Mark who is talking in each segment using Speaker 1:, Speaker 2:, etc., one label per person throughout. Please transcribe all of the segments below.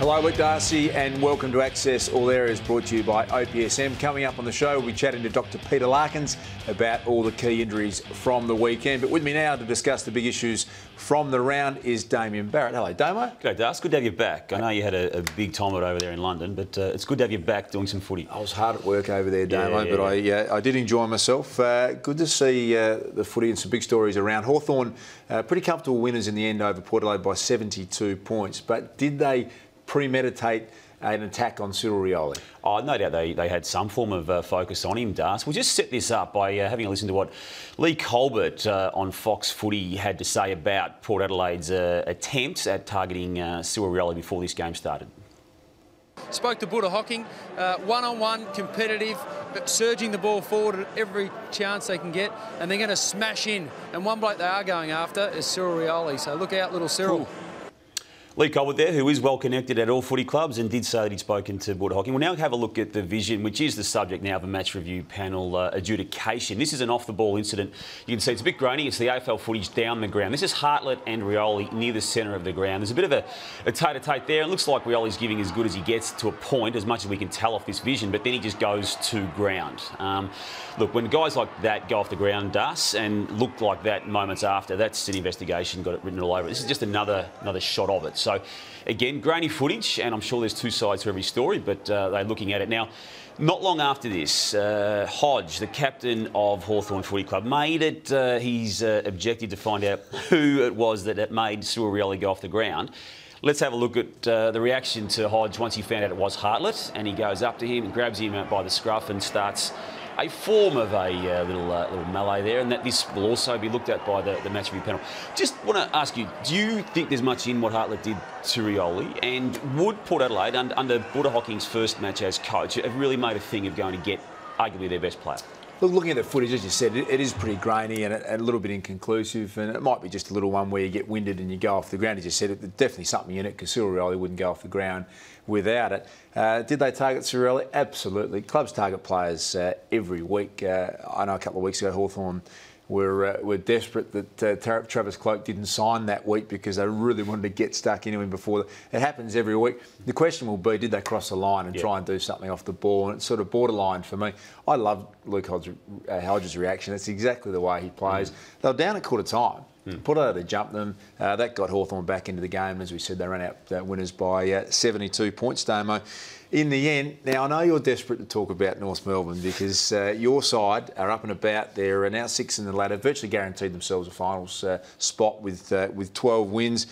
Speaker 1: Hello, Luke Darcy, and welcome to Access All Areas, brought to you by OPSM. Coming up on the show, we'll be chatting to Dr. Peter Larkins about all the key injuries from the weekend. But with me now to discuss the big issues from the round is Damien Barrett. Hello, Damo.
Speaker 2: G'day, Darcy. Good to have you back. I know you had a big time of it over there in London, but it's good to have you back doing some footy.
Speaker 1: I was hard at work over there, Damo, but I did enjoy myself. Good to see the footy and some big stories around. Hawthorn, pretty comfortable winners in the end over Port Adelaide by 72 points. But did they premeditate an attack on Cyril Rioli?
Speaker 2: Oh, no doubt they had some form of focus on him, Das. We'll just set this up by having a listen to what Lee Colbert on Fox Footy had to say about Port Adelaide's attempts at targeting Cyril Rioli before this game started.
Speaker 3: Spoke to Buddha Hocking, one-on-one, competitive, but surging the ball forward at every chance they can get, and they're going to smash in. And one bloke they are going after is Cyril Rioli, so look out, little Cyril.
Speaker 2: Cool. Lee Colbert there, who is well connected at all footy clubs and did say that he'd spoken to Buddha Hocking. We'll now have a look at the vision, which is the subject now of a match review panel adjudication. This is an off-the-ball incident. You can see it's a bit grainy. It's the AFL footage down the ground. This is Hartlett and Rioli near the centre of the ground. There's a bit of a tete-a-tete there. It looks like Rioli's giving as good as he gets to a point, as much as we can tell off this vision, but then he just goes to ground. Look, when guys like that go off the ground, Das, and look like that moments after, that's an investigation, got it written all over it. This is just another shot of it. So, again, grainy footage, and I'm sure there's two sides to every story, but they're looking at it. Now, not long after this, Hodge, the captain of Hawthorn Footy Club, made it his objective to find out who it was that made Cyril Rioli go off the ground. Let's have a look at the reaction to Hodge once he found out it was Hartlett, and he goes up to him and grabs him by the scruff and starts a form of a little melee there, and that this will also be looked at by the match review panel. Just want to ask you, do you think there's much in what Hartlett did to Rioli, and would Port Adelaide, under Buddha Hocking's first match as coach, have really made a thing of going to get arguably their best player?
Speaker 1: Look, looking at the footage, as you said, it is pretty grainy and a little bit inconclusive, and it might be just a little one where you get winded and you go off the ground. As you said, there's definitely something in it, because Cyril Rioli wouldn't go off the ground without it. Did they target Cyril Rioli? Absolutely. Clubs target players every week. I know a couple of weeks ago, Hawthorn were desperate that Travis Cloke didn't sign that week because they really wanted to get stuck into him before. It happens every week. The question will be, did they cross the line and try and do something off the ball? And it's sort of borderline for me. I love Luke Hodge's reaction. That's exactly the way he plays. They were down at quarter time. Put out, they jumped them. That got Hawthorn back into the game. As we said, they ran out winners by 72 points, Damo. In the end, now I know you're desperate to talk about North Melbourne because your side are up and about. They're now 6th in the ladder, virtually guaranteed themselves a finals spot with 12 wins.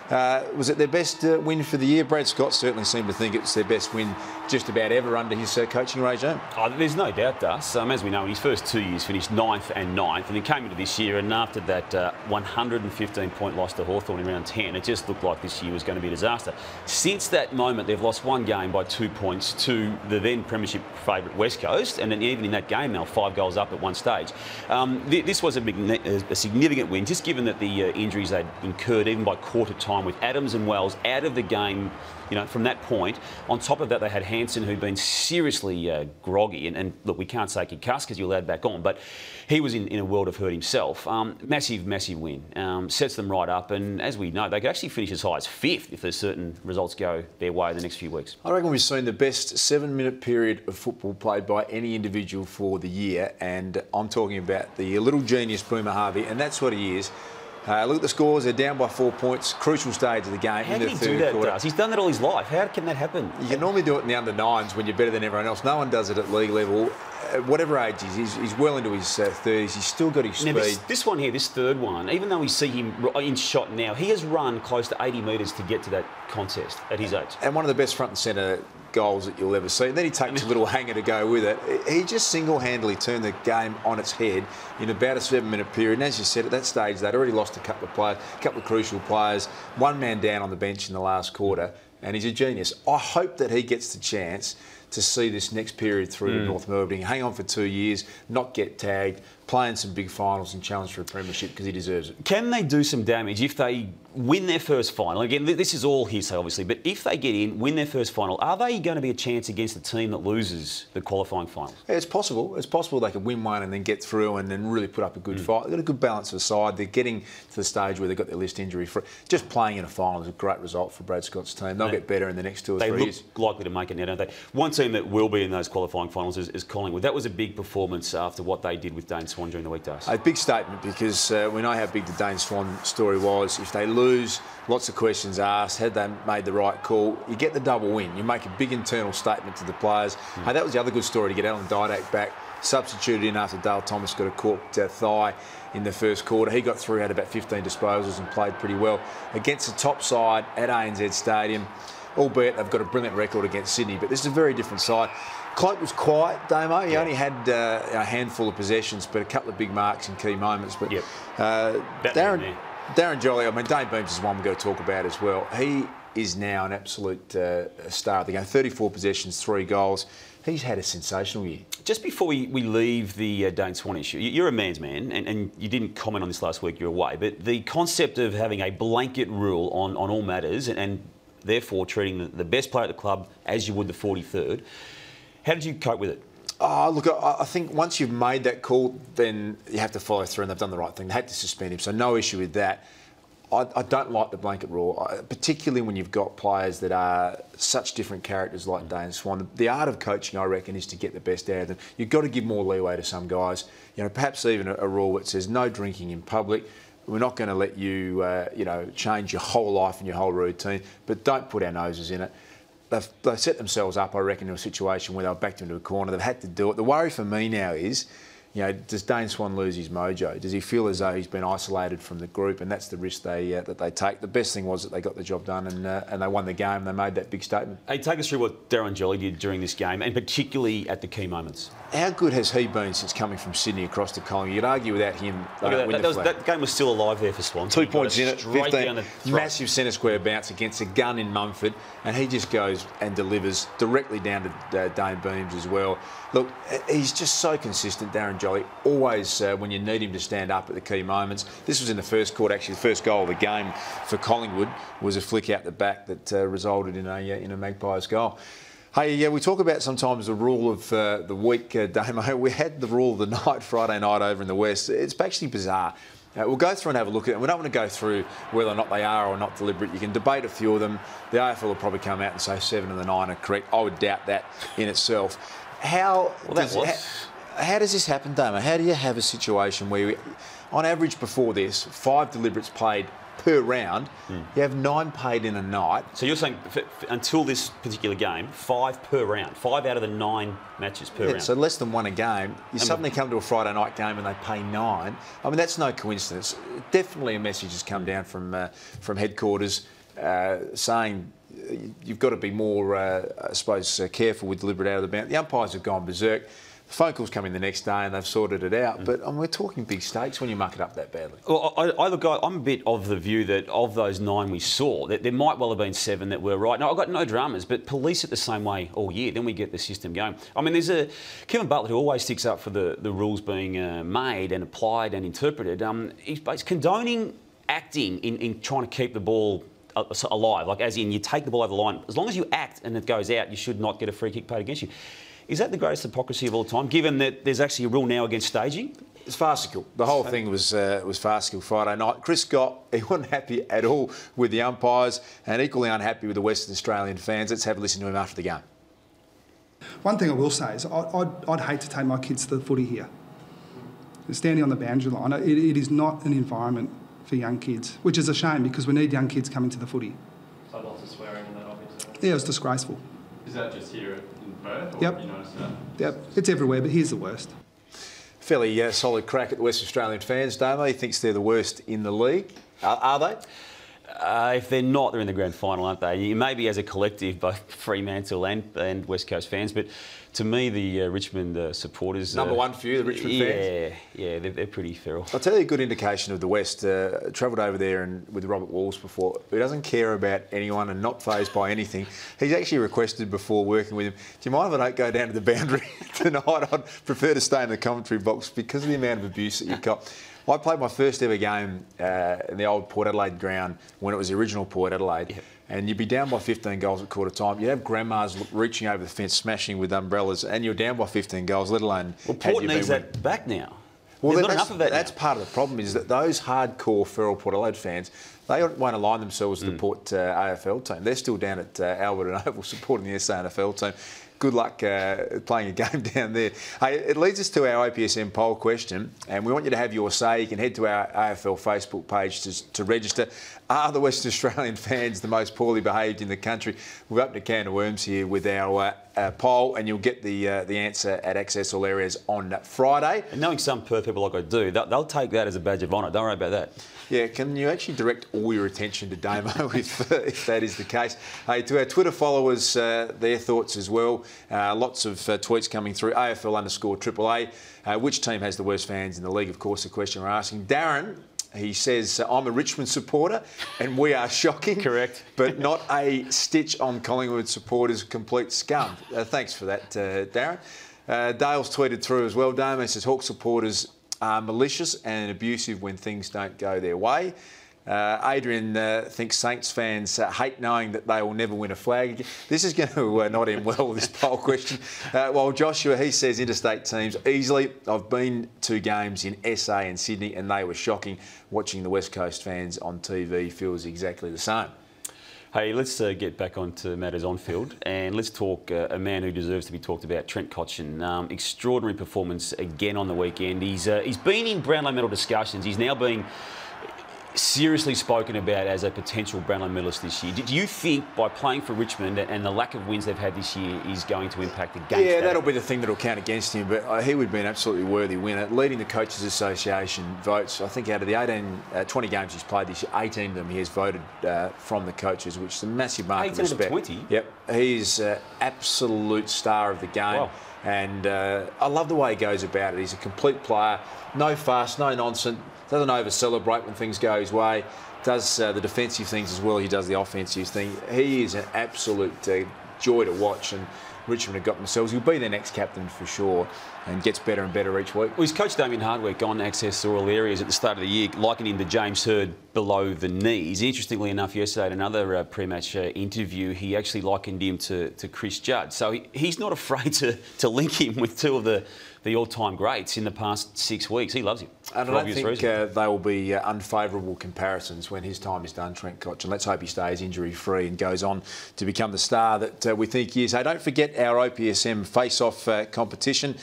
Speaker 1: Was it their best win for the year? Brad Scott certainly seemed to think it's their best win just about ever under his coaching regime.
Speaker 2: Oh, there's no doubt, Das. As we know, in his first 2 years finished 9th and 9th, and he came into this year, and after that 115-point loss to Hawthorn in round 10, it just looked like this year was going to be a disaster. Since that moment, they've lost one game by 2 points to the then premiership favourite West Coast, and then even in that game, they were 5 goals up at one stage. This was a significant win, just given that the injuries they'd incurred, even by quarter time, with Adams and Wells out of the game, from that point. On top of that, they had Hansen, who'd been seriously groggy, and look, we can't say concussed because you're allowed back on, but he was in a world of hurt himself. Massive win. Sets them right up, and as we know, they could actually finish as high as 5th if there's certain results go their way in the next few weeks.
Speaker 1: I reckon we've seen the best 7-minute period of football played by any individual for the year, and I'm talking about the little genius Boomer Harvey, and that's what he is. Look at the scores, they're down by 4 points, crucial stage of the game.
Speaker 2: How can he do that, Das? He's done that all his life. How can that happen?
Speaker 1: You can normally do it in the under-9s when you're better than everyone else. No one does it at league level. At whatever age he's well into his 30s, he's still got his speed.
Speaker 2: Now this one here, this third one, even though we see him in shot now, he has run close to 80 metres to get to that contest at his age.
Speaker 1: And one of the best front and centre goals that you'll ever see. And then he takes a little hanger to go with it. He just single-handedly turned the game on its head in about a 7-minute period. And as you said, at that stage, they'd already lost a couple of players, a couple of crucial players, one man down on the bench in the last quarter, and he's a genius. I hope that he gets the chance to see this next period through to North Melbourne, hang on for 2 years, not get tagged, playing some big finals and challenge for a premiership because he deserves it.
Speaker 2: Can they do some damage if they win their first final? Again, this is all hearsay, obviously, but if they get in, win their first final, are they going to be a chance against a team that loses the qualifying finals?
Speaker 1: Yeah, it's possible. It's possible they could win one and then get through and then really put up a good fight. They've got a good balance of the side. They're getting to the stage where they've got their list injury free. Just playing in a final is a great result for Brad Scott's team. They'll get better in the next 2 or 3 years.
Speaker 2: They look likely to make it now, don't they? One team that will be in those qualifying finals is Collingwood. That was a big performance after what they did with Dane Swan during the weekdays.
Speaker 1: A big statement because we know how big the Dane Swan story was. If they lose, lots of questions asked. Had they made the right call? You get the double win. You make a big internal statement to the players. Hey, that was the other good story to get Alan Didak back. Substituted in after Dale Thomas got a corked thigh in the first quarter. He got through, had about 15 disposals and played pretty well against the top side at ANZ Stadium. Albeit they've got a brilliant record against Sydney, but this is a very different side. Cloak was quiet, Damo. He only had a handful of possessions, but a couple of big marks in key moments. But Darren Jolly, I mean, Dane Beams is one we've got to talk about as well. He is now an absolute star of the game. 34 possessions, 3 goals. He's had a sensational year.
Speaker 2: Just before we leave the Dane Swan issue, you're a man's man, and you didn't comment on this last week, you're away, but the concept of having a blanket rule on all matters and therefore treating the best player at the club as you would the 43rd, how did you cope with it?
Speaker 1: Oh, look, I think once you've made that call, then you have to follow through, and they've done the right thing. They had to suspend him, so no issue with that. I don't like the blanket rule, particularly when you've got players that are such different characters like Dane Swan. The art of coaching, I reckon, is to get the best out of them. You've got to give more leeway to some guys. You know, perhaps even a rule that says no drinking in public. We're not going to let you, change your whole life and your whole routine, but don't put our noses in it. They've set themselves up, I reckon, in a situation where they're backed into a corner. They've had to do it. The worry for me now is, does Dane Swan lose his mojo? Does he feel as though he's been isolated from the group, and that's the risk that they take? The best thing was that they got the job done and they won the game. They made that big statement.
Speaker 2: Hey, take us through what Darren Jolly did during this game, and particularly at the key moments.
Speaker 1: How good has he been since coming from Sydney across to Collingwood? You'd argue without him, that
Speaker 2: game was still alive there for Swan.
Speaker 1: 2 points in it, 15, massive centre square bounce against a gun in Mumford, and he just goes and delivers directly down to Dane Beams as well. Look, he's just so consistent, Darren Jolly. Always, when you need him to stand up at the key moments. This was in the first quarter, actually. The first goal of the game for Collingwood was a flick out the back that resulted in a Magpies goal. Hey, we talk about sometimes the rule of the week, Damo. We had the rule of the night, Friday night over in the West. It's actually bizarre. We'll go through and have a look at it. We don't want to go through whether or not they are or not deliberate. You can debate a few of them. The AFL will probably come out and say 7 of the 9 are correct. I would doubt that in itself. How does this happen, Damo? How do you have a situation where, on average before this, 5 deliberates played per round, you have 9 paid in a night.
Speaker 2: So you're saying until this particular game, 5 per round, 5 out of the 9 matches per round.
Speaker 1: So less than 1 a game. You suddenly come to a Friday night game and they pay 9. I mean, that's no coincidence. Definitely a message has come down from headquarters saying you've got to be more, I suppose, careful with deliberate out of the bounds. The umpires have gone berserk. The phone calls come in the next day and they've sorted it out. But we're talking big stakes when you muck it up that badly.
Speaker 2: Well, I'm a bit of the view that of those 9 we saw, that there might well have been 7 that were right. No, I've got no dramas, but police it the same way all year. Then we get the system going. I mean, there's Kevin Butler who always sticks up for the rules being made and applied and interpreted. He's condoning acting in trying to keep the ball alive, like as in you take the ball over the line. As long as you act and it goes out, you should not get a free kick paid against you. Is that the greatest hypocrisy of all time, given that there's actually a rule now against staging?
Speaker 1: It's farcical. The whole thing was farcical Friday night. Chris Scott, he wasn't happy at all with the umpires and equally unhappy with the Western Australian fans. Let's have a listen to him after the game.
Speaker 4: One thing I will say is I'd hate to take my kids to the footy here. Standing on the boundary line, it is not an environment for young kids, which is a shame because we need young kids coming to the footy.
Speaker 5: So lots of swearing in that, obviously.
Speaker 4: Yeah, it was disgraceful.
Speaker 5: Is that just here in Perth, or
Speaker 4: yep.
Speaker 5: have you noticed that?
Speaker 4: Yep, it's everywhere, but here's the worst.
Speaker 1: Fairly solid crack at the West Australian fans, Damo. He thinks they're the worst in the league. Are they?
Speaker 2: If they're not, they're in the grand final, aren't they? Maybe as a collective, both Fremantle and West Coast fans, but to me, the Richmond supporters...
Speaker 1: Number one for you, the Richmond fans?
Speaker 2: Yeah, they're pretty feral.
Speaker 1: I'll tell you a good indication of the West. Travelled over there and with Robert Walls before. He doesn't care about anyone and not fazed by anything. He's actually requested before working with him, do you mind if I don't go down to the boundary tonight? I'd prefer to stay in the commentary box because of the amount of abuse that you've got. I played my first ever game in the old Port Adelaide ground when it was the original Port Adelaide. Yep. And you'd be down by 15 goals at quarter time. You'd have grandmas reaching over the fence, smashing with umbrellas, and you're down by 15 goals, let alone...
Speaker 2: Well, Port needs that back now.
Speaker 1: Well,
Speaker 2: there's not enough of that
Speaker 1: that's
Speaker 2: now.
Speaker 1: part of the problem, is that those hardcore feral Port Adelaide fans, they won't align themselves to the Port AFL team. They're still down at Albert and Oval supporting the SANFL team. Good luck playing a game down there. Hey, it leads us to our OPSM poll question, and we want you to have your say. You can head to our AFL Facebook page to register. Are the Western Australian fans the most poorly behaved in the country? We've opened a can of worms here with our poll, and you'll get the answer at Access All Areas on Friday.
Speaker 2: And knowing some Perth people like I do, they'll take that as a badge of honour. Don't worry about that.
Speaker 1: Yeah, can you actually direct all your attention to Damo if that is the case? Hey, to our Twitter followers, their thoughts as well. Lots of tweets coming through. AFL_AAA. Which team has the worst fans in the league? Of course, the question we're asking. Darren, he says, I'm a Richmond supporter and we are shocking.
Speaker 2: Correct.
Speaker 1: But not a stitch on Collingwood supporters, complete scum. Thanks for that, Darren. Dale's tweeted through as well. Damo says, Hawk supporters are malicious and abusive when things don't go their way. Adrian thinks Saints fans hate knowing that they will never win a flag. This is going to not end well, this poll question. While Joshua, he says interstate teams easily. I've been to games in SA and Sydney and they were shocking. Watching the West Coast fans on TV feels exactly the same.
Speaker 2: Hey, let's get back onto matters on field and let's talk a man who deserves to be talked about, Trent Cotchin. Extraordinary performance again on the weekend. He's been in Brownlow medal discussions. He's now being seriously spoken about as a potential Brownlow medalist this year. Do you think by playing for Richmond and the lack of wins they've had this year is going to impact against that?
Speaker 1: Yeah, that'll be the thing that'll count against him, but he would be an absolutely worthy winner. Leading the Coaches Association votes, I think out of the 20 games he's played this year, 18 of them he has voted from the coaches, which is a massive mark of respect.
Speaker 2: 18 of 20?
Speaker 1: Yep. He's an absolute star of the game.
Speaker 2: Wow.
Speaker 1: And I love the way he goes about it. He's a complete player, no fuss, no nonsense, doesn't over-celebrate when things go his way, does the defensive things as well, he does the offensive thing. He is an absolute joy to watch, and Richmond have got themselves. He'll be their next captain for sure and gets better and better each week.
Speaker 2: Well, his coach Damien Hardwick on Access All Areas at the start of the year, likening him to James Hird below the knees. Interestingly enough, yesterday at another pre-match interview, he actually likened him to Chris Judd. So he's not afraid to link him with two of the all-time greats in the past 6 weeks. He loves him.
Speaker 1: And I don't think they will be unfavourable comparisons when his time is done, Trent Cotchin. Let's hope he stays injury-free and goes on to become the star that we think he is. Hey, don't forget our OPSM face-off competition.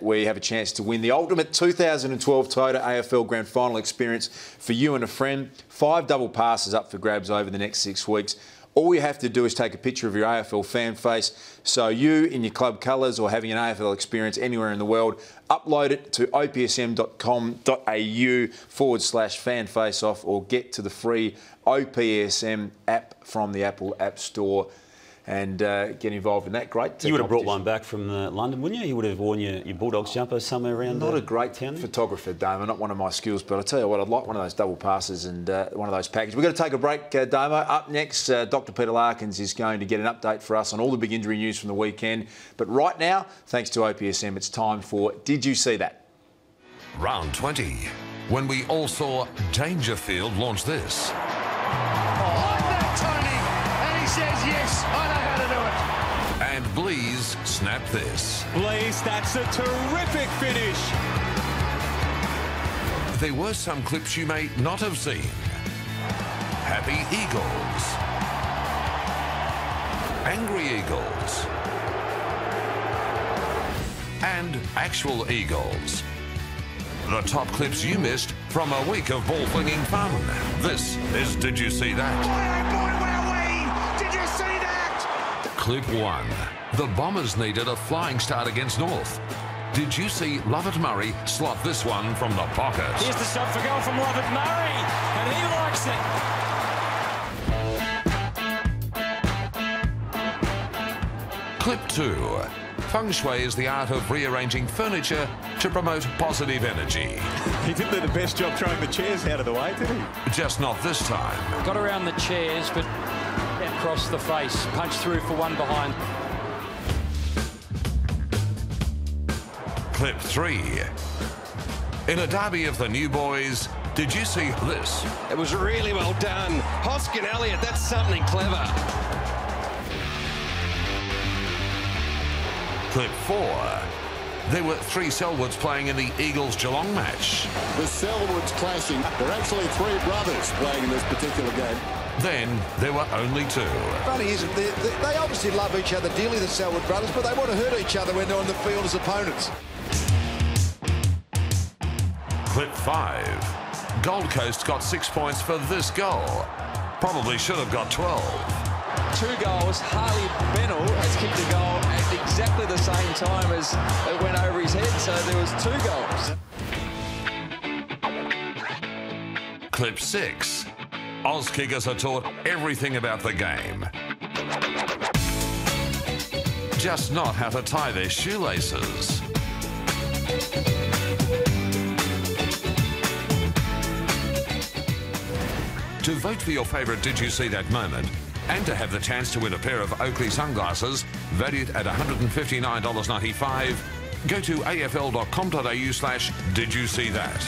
Speaker 1: We have a chance to win the ultimate 2012 Toyota AFL Grand Final experience for you and a friend. 5 double passes up for grabs over the next 6 weeks. All you have to do is take a picture of your AFL fan face, so you in your club colours or having an AFL experience anywhere in the world, upload it to opsm.com.au/fanfaceoff or get to the free OPSM app from the Apple App Store and get involved in that. Great.
Speaker 2: You would have brought one back from London, wouldn't you? You would have worn your Bulldogs jumper somewhere around
Speaker 1: Not a great
Speaker 2: town.
Speaker 1: photographer, Damo, not one of my skills, but I'll tell you what, I'd like one of those double passes and one of those packages. We're going to take a break, Damo. Up next, Dr. Peter Larkins is going to get an update for us on all the big injury news from the weekend. But right now, thanks to OPSM, it's time for Did You See That?
Speaker 6: Round 20, when we all saw Dangerfield launch this.
Speaker 7: Says yes, I know how to do it.
Speaker 6: And Blease snapped this.
Speaker 7: Blease, that's a terrific finish.
Speaker 6: There were some clips you may not have seen. Happy Eagles. Angry Eagles. And actual Eagles. The top clips you missed from a week of ball-flinging fun. This is Did You See That? Clip 1. The Bombers needed a flying start against North. Did you see Lovett Murray slot this one from the pocket?
Speaker 7: Here's the shot for goal from Lovett Murray, and he likes it.
Speaker 6: Clip 2. Feng Shui is the art of rearranging furniture to promote positive energy.
Speaker 8: He did do the best job throwing the chairs out of the way, didn't he?
Speaker 6: Just not this time.
Speaker 3: Got around the chairs, but across the face. Punch through for one behind.
Speaker 6: Clip 3. In a derby of the new boys, did you see this?
Speaker 7: It was really well done. Hoskin Elliott, that's something clever.
Speaker 6: Clip 4. There were 3 Selwoods playing in the Eagles-Geelong match.
Speaker 9: The Selwoods clashing. There are actually 3 brothers playing in this particular game.
Speaker 6: Then there were only 2.
Speaker 10: Funny is, they obviously love each other dearly, the Selwood brothers, but they want to hurt each other when they're on the field as opponents.
Speaker 6: Clip 5. Gold Coast got 6 points for this goal. Probably should have got 12.
Speaker 11: 2 goals. Harley Bennell has kicked a goal at exactly the same time as it went over his head, so there was 2 goals.
Speaker 6: Clip 6. Oz kickers are taught everything about the game. Just not how to tie their shoelaces. To vote for your favourite Did You See That moment, and to have the chance to win a pair of Oakley sunglasses valued at $159.95, go to afl.com.au/Did You See That.